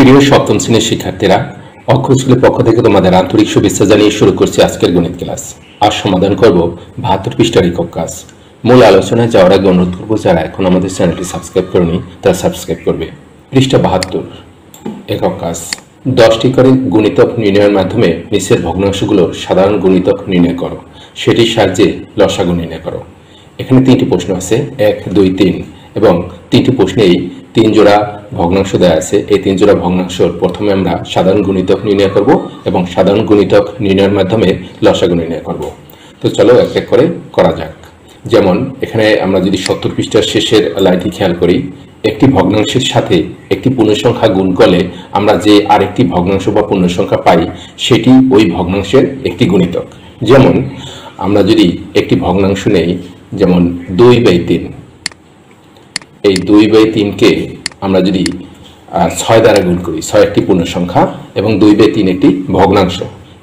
প্রিয় সপ্তম শ্রেণীর শিক্ষার্থীরা, অক্ষর স্কুলের পক্ষ থেকে তোমাদের আন্তরিক শুভেচ্ছা জানিয়ে শুরু করছি আজকের গণিত ক্লাস। আজ সমাধান করব 72 পৃষ্ঠার একক কাজ। মূল আলোচনায় যাওয়ার আগে অনুরোধ করবো, যারা এখন আমাদের চ্যানেলটি সাবস্ক্রাইব করেনি তারা সাবস্ক্রাইব করবে। পৃষ্ঠা 72, একক কাজ। 10টি করে গুণিতক নির্ণয়ের মাধ্যমে নিচের ভগ্নাংশগুলোর সাধারণ গুণিতক নির্ণয় করো, সেটির সাহায্যে লসাগু নির্ণয় করো। এখানে 3টি প্রশ্ন আছে, 1, 2, 3, এবং 3টি প্রশ্নেই 3 জোড়া ভগ্নাংশ দেওয়া আছে। এই 3 জোড়া ভগ্নাংশর প্রথমে আমরা সাধারণ গুণিতক নির্ণয় করব এবং সাধারণ গুণিতক নির্ণয়ের মাধ্যমে লসাগু নির্ণয় করব। তো চলো এক এক করে করা যাক। যেমন এখানে আমরা যদি 70 পৃষ্ঠার শেষের লাইনটি খেয়াল করি, একটি ভগ্নাংশের সাথে একটি পূর্ণসংখ্যা গুণ করলে আমরা যে আরেকটি ভগ্নাংশ বা পূর্ণসংখ্যা পাই সেটি ওই ভগ্নাংশের একটি গুণিতক। যেমন আমরা যদি একটি ভগ্নাংশ নেই, যেমন 2/3, এই 2/3কে আমরা যদি 6 দ্বারা গুণ করি, 6 একটি পূর্ণসংখ্যা এবং 2/3 একটি ভগ্নাংশ।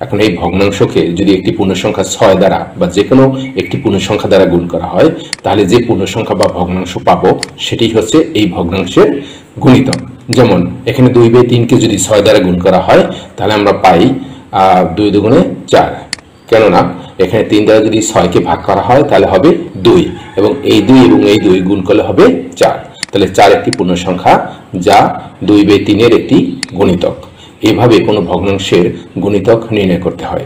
এখন এই ভগ্নাংশকে যদি একটি পূর্ণসংখ্যা 6 দ্বারা বা যে কোনো একটি পূর্ণসংখ্যা দ্বারা গুণ করা হয়, তাহলে যে পূর্ণসংখ্যা বা ভগ্নাংশ পাবো সেটি হচ্ছে এই ভগ্নাংশের গুণিতক। যেমন এখানে 2/3কে যদি 6 দ্বারা গুণ করা হয় তাহলে আমরা পাই 2 দুগুণে 4, কেননা এখানে 3 দ্বারা যদি 6কে ভাগ করা হয় তাহলে হবে 2, এবং এই 2 এবং এই 2 গুণ করলে হবে 4। তাহলে 4 একটি পূর্ণসংখ্যা যা 2/3 একটি গুণিতক। এইভাবে কোনো ভগ্নাংশের গুণিতক নির্ণয় করতে হয়।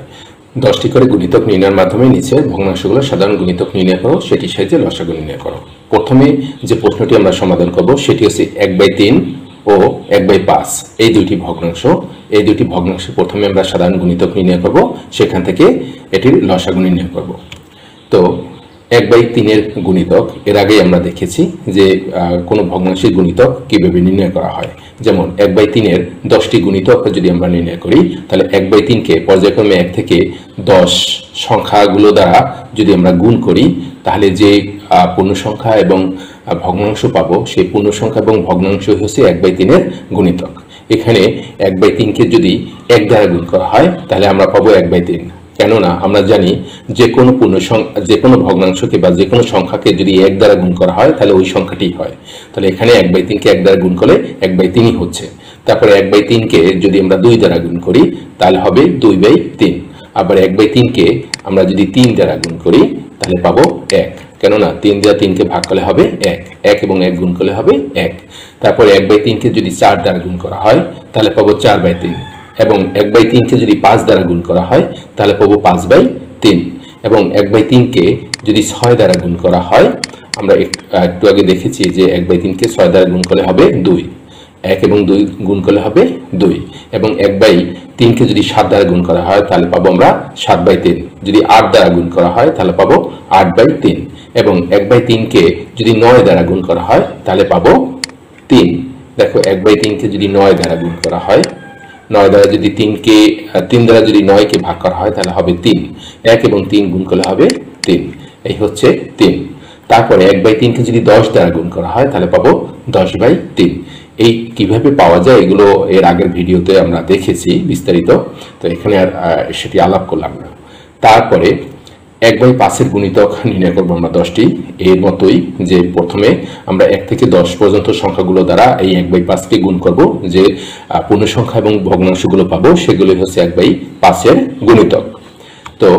10টি করে গুণিতক নির্ণয়ের মাধ্যমে নিচে ভগ্নাংশগুলো সাধারণ গুণিতক নির্ণয় করো, সেটির সাহায্যে লসাগু নির্ণয় করো। প্রথমে যে প্রশ্নটি আমরা সমাধান করব সেটি হচ্ছে 1/3 ও 1/5, এই দুইটি ভগ্নাংশ। এই দুইটি ভগ্নাংশ প্রথমে আমরা সাধারণ গুণিতক নির্ণয় করব, সেখান থেকে এটির লসাগু নির্ণয় করব। তো 1/3 এর গুণিতক এর আগেই আমরা দেখেছি যে কোনো ভগ্নাংশের গুণিতক কিভাবে নির্ণয় করা হয়। যেমন 1/3 এর 10টি গুণিতক যদি আমরা নির্ণয় করি, তাহলে 1/3কে পর্যায়ক্রমে 1 থেকে 10 সংখ্যাগুলো দ্বারা যদি আমরা গুণ করি, তাহলে যে পূর্ণসংখ্যা এবং ভগ্নাংশ পাবো সেই পূর্ণসংখ্যা এবং ভগ্নাংশ হচ্ছে 1/3 এর গুণিতক। এখানে 1/3কে যদি 1 দ্বারা গুণ করা হয় তাহলে আমরা পাবো 1/3, কেননা আমরা জানি যে কোনো ভগ্নাংশকে বা যে কোনো সংখ্যাকে যদি 1 দ্বারা গুণ করা হয় তাহলে ওই সংখ্যাটি হয়। তাহলে এখানে 1/3কে 1 দ্বারা গুণ করলে 1/3 হচ্ছে। তারপরে 1/3কে যদি আমরা 2 দ্বারা গুণ করি তাহলে হবে 2/3। আবার 1/3কে আমরা যদি 3 দ্বারা গুণ করি তাহলে পাবো 1, কেননা 3 দ্বারা 3কে ভাগ করলে হবে 1, 1 এবং 1 গুণ করলে হবে 1। তারপরে 1/3কে যদি 4 দ্বারা গুণ করা হয় তাহলে পাবো 4/3, এবং 1/3কে যদি 5 দ্বারা গুণ করা হয় তাহলে পাবো 5/3, এবং 1/3কে যদি 6 দ্বারা গুণ করা হয়, আমরা একটু আগে দেখেছি যে 1/3কে 6 দ্বারা গুণ করলে হবে 2, 1 এবং 2 গুণ করলে হবে 2, এবং 1/3কে যদি 7 দ্বারা গুণ করা হয় তাহলে পাবো আমরা 7/3, যদি 8 দ্বারা গুণ করা হয় তাহলে পাবো 8/3, এবং 1/3কে যদি 9 দ্বারা গুণ করা হয় তাহলে পাবো 3। দেখো 1/3কে যদি 9 দ্বারা গুণ করা হয়, 9 দ্বারা যদি 3 দ্বারা যদি 9কে ভাগ করা হয় তাহলে হবে 3, 1 এবং 3 গুণ করলে হবে 3, এই হচ্ছে 3। তারপরে 1/3কে যদি 10 দ্বারা গুণ করা হয় তাহলে পাবো 10/3। এই কিভাবে পাওয়া যায় এগুলো এর আগের ভিডিওতে আমরা দেখেছি বিস্তারিত, তো এখানে আর সেটি আলাপ করলাম না। তারপরে 1/5 এর গুণিতক নির্ণয় করবো আমরা 10টি, এর মতোই যে প্রথমে আমরা 1 থেকে 10 পর্যন্ত সংখ্যাগুলো দ্বারা এই 1/5কে গুণ করব, যে পূর্ণসংখ্যা এবং ভগ্নাংশগুলো পাবো সেগুলো হচ্ছে 1/5 এর গুণিতক। তো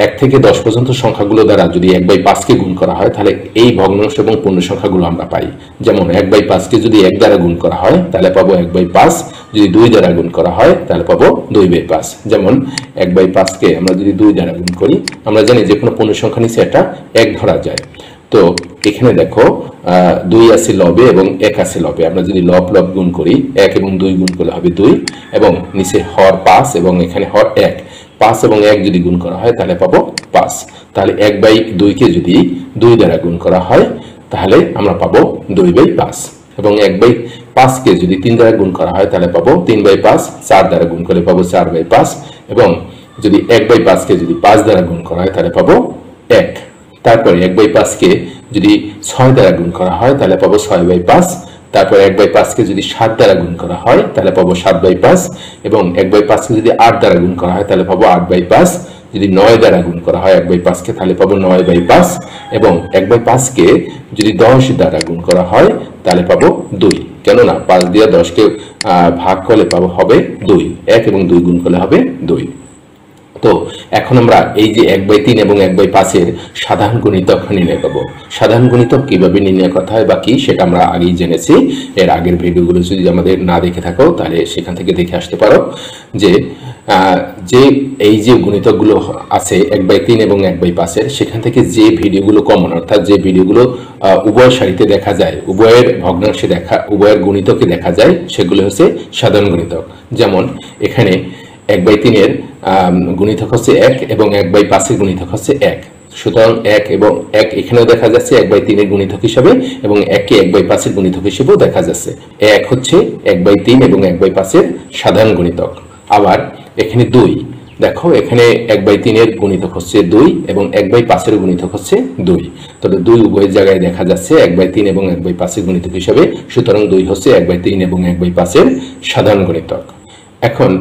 1 থেকে 10 পর্যন্ত সংখ্যাগুলো দ্বারা যদি 1/5কে গুণ করা হয় তাহলে এই ভগ্নাংশ এবং পূর্ণসংখ্যাগুলো আমরা পাই। যেমন 1/5কে যদি 1 দ্বারা গুণ করা হয় তাহলে পাবো 1/5, যদি 2 দ্বারা গুণ করা হয় তাহলে পাবো 2/5। যেমন 1/5কে আমরা যদি 2 দ্বারা গুণ করি, আমরা জানি যে কোনো পূর্ণসংখ্যা নিচে একটা 1 ধরা যায়। তো এখানে দেখো 2 আছে লবে এবং 1 আছে লবে, আমরা যদি লব গুণ করি 1 এবং 2 গুণ করলে হবে 2, এবং নিচে হর 5 এবং এখানে হর 1, 5 এবং 1 যদি গুণ করা হয় তাহলে পাবো 5। তাহলে 1/2কে যদি 2 দ্বারা গুণ করা হয় তাহলে আমরা পাবো 2/5, এবং 1/5কে যদি 3 দ্বারা গুণ করা হয় তাহলে পাবো 3/5, 4 দ্বারা গুণ করলে পাবো 4/5, এবং যদি 1/5কে যদি 5 দ্বারা গুণ করা হয় তাহলে পাবো 1। তারপরে 1/5কে যদি 6 দ্বারা গুণ করা হয় তাহলে পাবো 6/5, তারপর 1/5কে যদি 7 দ্বারা গুণ করা হয় তাহলে পাবো 7/5, এবং 1/5কে যদি 8 দ্বারা গুণ করা হয় তাহলে পাবো 8/5, যদি 9 দ্বারা গুণ করা হয় 1/5কে তাহলে পাবো 9/5, এবং 1/5কে যদি 10 দ্বারা গুণ করা হয় তাহলে পাবো 2, কেননা 5 দিয়ে 10কে ভাগ করলে পাবো হবে 2, 1 এবং 2 গুণ করলে হবে 2। তো এখন আমরা এই যে 1/3 এবং 1/5 এর সাধারণ গুণিতক নির্ণয় করব। সাধারণ গুণিতক কিভাবে নির্ণয় করতে হয় বা কি সেটা আমরা আগেই জেনেছি। এর আগের ভিডিওগুলো যদি আমাদের না দেখে থাকো তাহলে সেখান থেকে দেখে আসতে পারো যে এই যে গুণিতকগুলো আছে 1/3 এবং 1/5 এর, সেখান থেকে যে ভিডিওগুলো কমন, অর্থাৎ যে ভিডিওগুলো উভয় সারিতে দেখা যায়, উভয়ের ভগ্নাংশে উভয়ের গুণিতকে দেখা যায়, সেগুলো হচ্ছে সাধারণ গুণিতক। যেমন এখানে 1/3 এর গুণিতক হচ্ছে 1 এবং 1/5 এর গুণিতক হচ্ছে 1। সুতরাং 1 এবং 1 এখানেও দেখা যাচ্ছে 1/3 এর গুণিতক হিসেবে এবং 1 কে 1/5 এর গুণিতক হিসেবেও দেখা যাচ্ছে। 1 হচ্ছে 1/3 এবং 1/5 এর সাধারণ গুণিতক। আবার এখানে 2, দেখো এখানে 1/3 এর গুণিতক হচ্ছে 2 এবং 1/5 এর গুণিতক হচ্ছে 2। তবে 2 উভয় জায়গায় দেখা যাচ্ছে 1/3 এবং 1/5 এর গুণিতক হিসেবে, সুতরাং 2 হচ্ছে 1/3 এবং 1/5 এর সাধারণ গুণিতক। এখন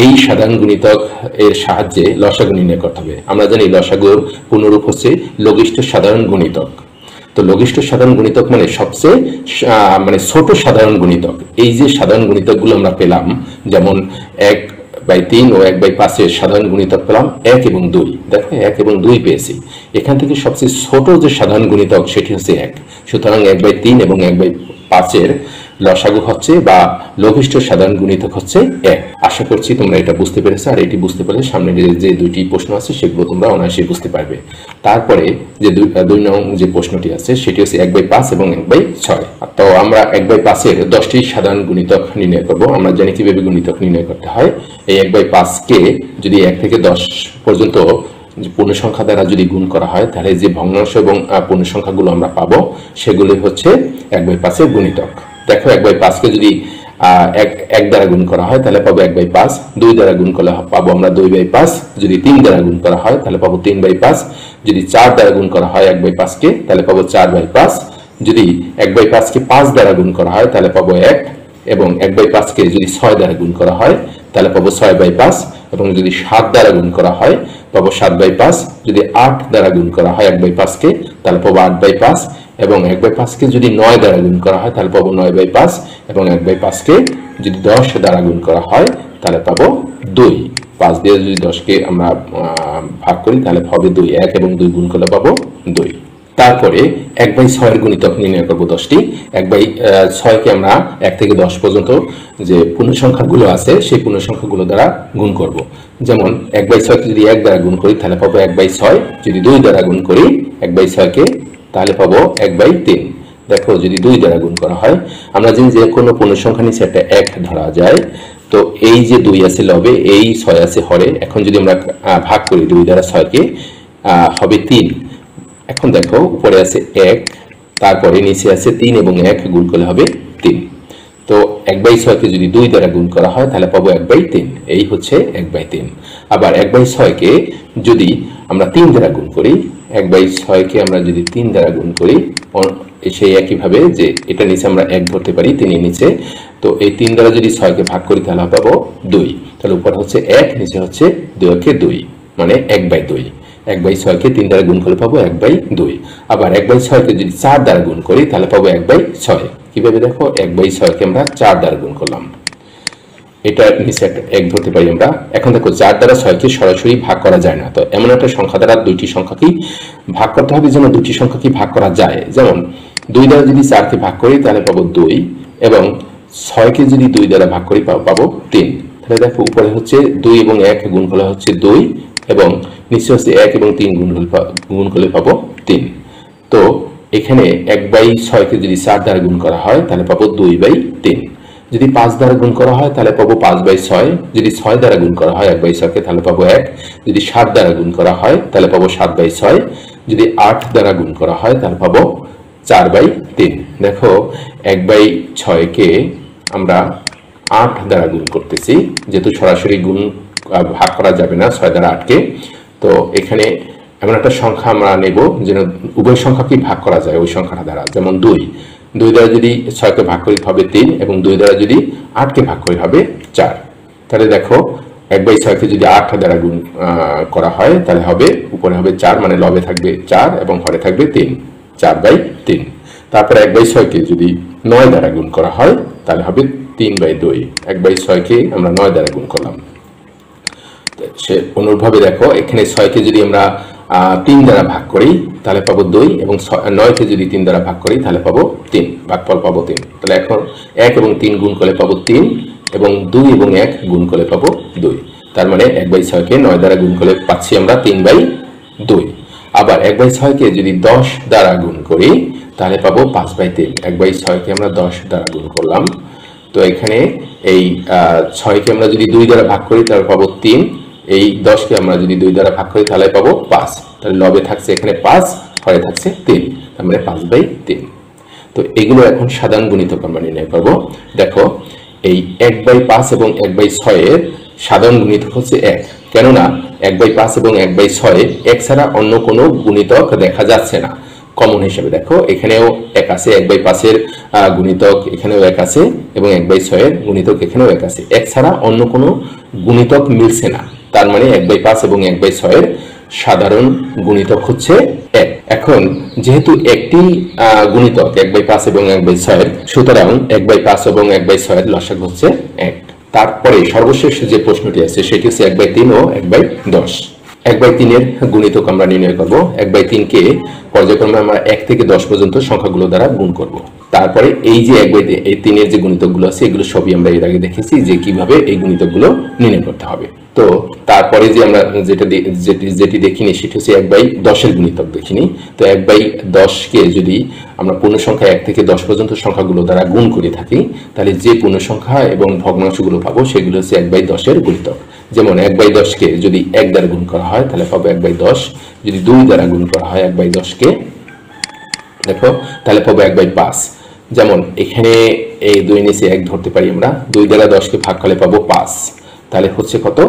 এই সাধারণ গুণিতক এর সাহায্যে লসাগু নির্ণয় করতে হবে। আমরা জানি লসাগুর পূর্ণরূপ হচ্ছে লঘিষ্ঠ সাধারণ গুণিতক। তো লঘিষ্ঠ সাধারণ গুণিতক মানে সবচেয়ে ছোট সাধারণ গুণিতক। এই যে সাধারণ গুণিতকগুলো আমরা পেলাম, যেমন 1/3 ও 1/5 এর সাধারণ গুণিতক পেলাম 1 এবং 2। দেখো 1 এবং 2 পেয়েছি। এখান থেকে সবচেয়ে ছোট যে সাধারণ গুণিতক সেটি হচ্ছে 1। সুতরাং 1/3 এবং 1/5 এর লসাগু হচ্ছে বা লঘিষ্ঠ সাধারণ গুণিতক হচ্ছে 1। আশা করছি তোমরা এটা বুঝতে পেরেছো। আর এটি বুঝতে পারলে সামনে যে দুইটি প্রশ্ন আছে সেগুলো তোমরা অনায়াসে বুঝতে পারবে। তারপরে যে 2 নং যে প্রশ্নটি আছে সেটি হচ্ছে 1/5 এবং 1/6। তো আমরা 1/5 এর 10টি সাধারণ গুণিতক নির্ণয় করব। আমরা জানি কিভাবে গুণিতক নির্ণয় করতে হয়। এই 1/5 কে যদি 1 থেকে 10 পর্যন্ত পূর্ণ সংখ্যা দ্বারা যদি গুণ করা হয়, তাহলে যে ভগ্নাংশ এবং পূর্ণ সংখ্যাগুলো আমরা পাবো সেগুলি হচ্ছে 1/5 এর গুণিতক। দেখো 1/5 কে যদি 1 দ্বারা গুণ করা হয় তাহলে পাবো 1/5, 2 দ্বারা গুণ করলে পাবো আমরা 2/5, যদি 3 দ্বারা গুণ করা হয় তাহলে পাবো 3/5, যদি 4 দ্বারা গুণ করা হয় 1/5 কে তাহলে পাবো 4/5, যদি 1/5 কে 5 দ্বারা গুণ করা হয় তাহলে পাবো 1, এবং 1/5 কে যদি 6 দ্বারা গুণ করা হয় তাহলে পাবো 6/5, এবং যদি 7 দ্বারা গুণ করা হয় পাবো 7/5, যদি 8 দ্বারা গুণ করা হয় 1/5 কে তাহলে পাবো 8/5, এবং 1/5 কে যদি 9 দ্বারা গুণ করা হয় তাহলে পাবো 9/5, এবং 1/5 কে যদি 10 দ্বারা গুণ করা হয় তাহলে পাবো 2। 5 দিয়ে যদি 10 কে আমরা ভাগ করি তাহলে হবে 2, 1 এবং 2 গুণ করলে পাবো 2। তারপরে 1/6 এর গুণিতক নির্ণয় করব 10টি। 1/6 কে আমরা 1 থেকে 10 পর্যন্ত যে পূর্ণ সংখ্যাগুলো আছে সেই পূর্ণ সংখ্যাগুলো দ্বারা গুণ করব। যেমন 1/6 কে যদি 1 দ্বারা গুণ করি তাহলে পাবো 1/6, যদি 2 দ্বারা গুণ করি 1/6 কে তাহলে পাবো 1/3। দেখো যদি 2 দ্বারা গুণ করা হয়, আমরা জানি যে কোনো পূর্ণ সংখ্যা নিচে একটা 1 ধরা যায়। তো এই যে 2 আছে লবে, এই 6 আছে হরে, এখন যদি আমরা ভাগ করি 2 দ্বারা 6 কে হবে 3। এখন দেখো উপরে আছে 1, তারপরে নিচে আছে 3 এবং 1 গুণ করলে হবে 3। তো 1/6 কে যদি 2 দ্বারা গুণ করা হয় তাহলে পাবো 1/3। এই হচ্ছে 1/3। আবার 1/6 কে যদি আমরা 3 দ্বারা গুণ করি, 1/6 কে আমরা যদি 3 দ্বারা গুণ করি, সেই একইভাবে যে এটা নিচে আমরা 1 ধরতে পারি 3 এর নিচে, তো এই 3 দ্বারা যদি 6 কে ভাগ করি তাহলে পাবো 2। তাহলে উপরে হচ্ছে 1, নিচে হচ্ছে 2 কে 2, মানে 1/2। 1/6 কে 3 দ্বারা গুণ করলে পাবো 1/2। আবার 1/6 কে যদি 4 দ্বারা গুণ করি তাহলে পাবো 1/6। কিভাবে দেখো, 1/6 কে আমরা 4 দ্বারা গুণ করলাম, এটা নিচে একটা 1 ধরতে পারি আমরা। এখন দেখো 4 দ্বারা 6 কে সরাসরি ভাগ করা যায় না। তো এমন একটা সংখ্যা দ্বারা দুইটি সংখ্যাকেই ভাগ করতে হবে যেন দুটি সংখ্যাকেই ভাগ করা যায়। যেমন 2 দ্বারা যদি 4 কে ভাগ করি তাহলে পাবো 2, এবং 6 কে যদি 2 দ্বারা ভাগ করি পাবো 3। তাহলে দেখো উপরে হচ্ছে 2 এবং 1 গুণ করলে হচ্ছে 2, এবং নিচে হচ্ছে 1 এবং 3 গুণ করলে পাবো 3। তো এখানে 1/6 কে যদি 4 দ্বারা গুণ করা হয় তাহলে পাবো 2/3। যদি 5 দ্বারা গুণ করা হয় তাহলে পাবো 5/6, যদি 6 দ্বারা গুণ করা হয় 1/6 কে তাহলে পাবো 1, যদি 7 দ্বারা গুণ করা হয় তাহলে পাবো 7/6, যদি 8 দ্বারা গুণ করা হয় তাহলে পাবো 4/3। দেখো 1/6 কে আমরা 8 দ্বারা গুণ করতেছি, যেহেতু সরাসরি গুণ ভাগ করা যাবে না 6 দ্বারা 8 কে। তো এখানে এমন একটা সংখ্যা আমরা নেব যেন উভয় সংখ্যাকে ভাগ করা যায় ওই সংখ্যাটা দ্বারা। যেমন 2 দ্বারা যদি 6 কে ভাগ করি হবে 3, এবং 2 দ্বারা যদি 8 কে ভাগ করি হবে 4। তাহলে দেখো 1/6 কে যদি 8 দ্বারা গুণ করা হয় তাহলে হবে উপরে হবে 4, মানে লবে থাকবে 4 এবং হরে থাকবে 3, 4/3। তারপরে 1/6 কে যদি 9 দ্বারা গুণ করা হয় তাহলে হবে 3/2। 1/6 কে আমরা 9 দ্বারা গুণ করলাম। সে অনুরূপভাবে দেখো এখানে 6 কে যদি আমরা 3 দ্বারা ভাগ করি তাহলে পাবো 2 এবং 9 কে যদি 3 দ্বারা ভাগ করি তাহলে পাবো 3, ভাগফল পাবো 3। তাহলে এখন 1 এবং 3 গুণ করলে পাবো 3 এবং 2 এবং 1 গুণ করলে পাবো 2। তার মানে 1/6 কে 9 দ্বারা গুণ করলে পাচ্ছি আমরা 3/2। আবার 1/6 কে যদি 10 দ্বারা গুণ করি তাহলে পাবো 5/3। 1/6 কে আমরা 10 দ্বারা গুণ করলাম, তো এখানে এই 6 কে আমরা যদি 2 দ্বারা ভাগ করি তাহলে পাবো 3, এই 10 কে আমরা যদি 2 দ্বারা ভাগ করি তাহলে পাবো 5। তাহলে লবে থাকছে এখানে 5, হরে থাকছে 3, তার মানে 5/3। তো এগুলো এখন সাধারণ গুণিতক আমরা নির্ণয় করব। দেখো এই 1/5 এবং 1/6 এর সাধারণ গুণিতক হচ্ছে 1, কেননা 1/5 এবং 1/6 1 ছাড়া অন্য কোনো গুণিতক দেখা যাচ্ছে না। কমন হিসেবে দেখো এখানেও 1 আছে, 1/5 এর গুণিতক এখানেও 1 আছে এবং 1/6 এর গুণিতক এখানেও 1 আছে। 1 ছাড়া অন্য কোনো গুণিতক মিলছে না, তার মানে 1/5 এবং 1/6 এর সাধারণ গুণিতক হচ্ছে 1। এখন যেহেতু একটি গুণিতক 1/5 এবং 1/6 এর, সুতরাং 1/5 এবং 1/6 এর লসাগু হচ্ছে 1। তারপরে সর্বশেষ যে প্রশ্নটি আছে সেটি হচ্ছে 1/3 ও 1/10। 1/3 এর গুণিতক আমরা নির্ণয় করব। 1/3 কে পর্যায়ক্রমে আমরা 1 থেকে 10 পর্যন্ত সংখ্যাগুলো দ্বারা গুণ করব। তারপরে এই যে 1/3 এর যে গুণিতকগুলো আছে এগুলো সবই আমরা এর আগে দেখেছি যে কিভাবে এই গুণিতকগুলো নির্ণয় করতে হবে। তো তারপরে যে আমরা যেটি দেখিনি সেটি হচ্ছে 1/10 এর গুণিতক দেখিনি। তো 1/10 কে যদি আমরা পূর্ণ সংখ্যা 1 থেকে 10 পর্যন্ত সংখ্যাগুলো দ্বারা গুণ করে থাকি তাহলে যে পূর্ণ সংখ্যা এবং ভগ্নাংশগুলো পাবো সেগুলো হচ্ছে 1/10 এর গুণিতক। যেমন 1/10 কে যদি 1 দ্বারা গুণ করা হয় তাহলে পাবো 1/10, যদি 2 দ্বারা গুণ করা হয় 1/10 কে দেখো তাহলে পাবো 1/5। যেমন এখানে এই 2 নিচে 1 ধরতে পারি আমরা, 2 দ্বারা 10 কে ভাগ করলে পাবো 5, তাহলে হচ্ছে কত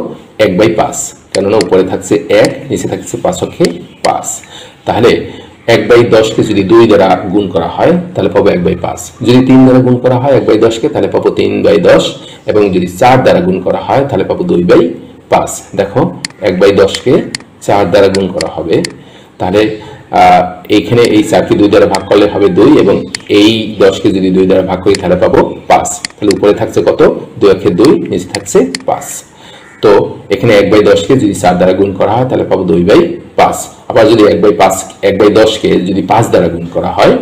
1/5, কেননা উপরে থাকছে 1 নিচে থাকছে 5 তাহলে 1/10 কে যদি 2 দ্বারা গুণ করা হয় তাহলে পাবো 1/5, যদি 3 দ্বারা গুণ করা হয় 1/10 কে তাহলে পাবো 3/10 এবং যদি 4 দ্বারা গুণ করা হয় তাহলে পাবো 2/5। দেখো 1/10 কে 4 দ্বারা গুণ করা হবে, তাহলে এইখানে এই 4 কে 2 দ্বারা ভাগ করলে হবে 2 এবং এই 10 কে যদি 2 দ্বারা ভাগ করি তাহলে পাবো 5। তাহলে উপরে থাকছে কত 2 একে 2, নিচে থাকছে 5। তো এখানে 1/10 কে যদি 4 দ্বারা গুণ করা হয় তাহলে পাবো 2/5। আবার যদি 1/10 কে যদি 5 দ্বারা গুণ করা হয়,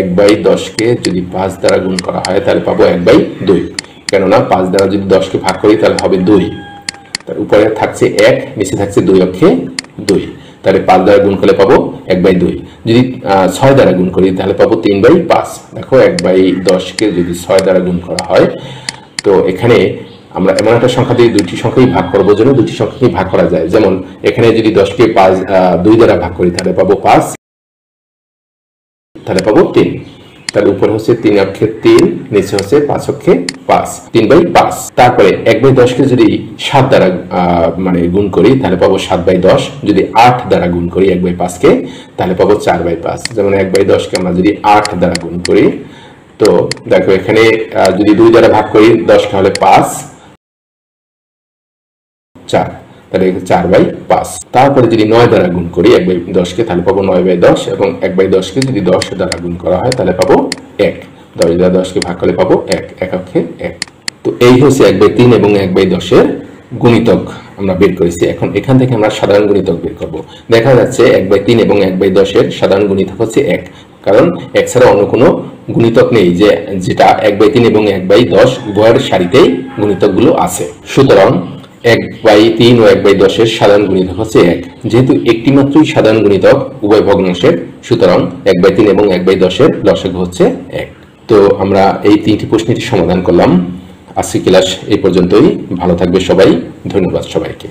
1/10 কে যদি 5 দ্বারা গুণ করা হয় তাহলে পাবো 1/2, কেননা 5 দ্বারা যদি 10 কে ভাগ করি তাহলে হবে 2, তার উপরে থাকছে 1, নিচে থাকছে 2 অক্ষে 2, তাহলে 5 দ্বারা গুণ করলে পাবো 1/2। যদি 6 দ্বারা গুণ করি তাহলে পাবো 3/5। দেখো 1/10 কে যদি 6 দ্বারা গুণ করা হয়, তো এখানে আমরা এমন একটা সংখ্যা দিয়ে দুটি সংখ্যাই ভাগ করবো, জন্য দুটি সংখ্যাকেই ভাগ করা যায়। যেমন এখানে যদি 10 কে 2 দ্বারা ভাগ করি তাহলে পাবো 5, তাহলে পাবো 3, তাহলে উপরে হচ্ছে 3 অক্ষে 3, নিচে হচ্ছে 5 অক্ষে 5, 3/5। তারপরে 1/10 কে যদি 7 দ্বারা মানে গুণ করি তাহলে পাবো 7/10, যদি 8 দ্বারা গুণ করি 1/5 কে তাহলে পাবো 4/5। যেমন 1/10 কে আমরা যদি 8 দ্বারা গুণ করি, তো দেখো এখানে যদি 2 দ্বারা ভাগ করি 10 কে হলে 5, 4, তাহলে 4/5। তারপরে যদি 9 দ্বারা গুণ করি 1/10 কে তাহলে পাবো 9/10 এবং 1/10 কে যদি 10 দ্বারা গুণ করা হয় তাহলে পাবো 1, 10 দ্বারা 10 কে ভাগ করলে পাবো 1, 1 অক্ষে 1। তো এই হচ্ছে 1/3 এবং 1/10 এর গুণিতক আমরা বের করেছি। এখন এখান থেকে আমরা সাধারণ গুণিতক বের করব। দেখা যাচ্ছে 1/3 এবং 1/10 এর সাধারণ গুণিতক হচ্ছে 1, কারণ 1 ছাড়া অন্য কোনো গুণিতক নেই যেটা 1/3 এবং 1/10 উভয়ের সারিতেই গুণিতকগুলো আছে। সুতরাং 1/3 ও 1/10 এর সাধারণ গুণিতক হচ্ছে 1। যেহেতু একটি মাত্রই সাধারণ গুণিতক উভয় ভগ্নাংশের, সুতরাং 1/3 এবং 1/10 এর লসাগু হচ্ছে 1। তো আমরা এই 3টি প্রশ্নের সমাধান করলাম। আজকের ক্লাস এই পর্যন্তই। ভালো থাকবে সবাই। ধন্যবাদ সবাইকে।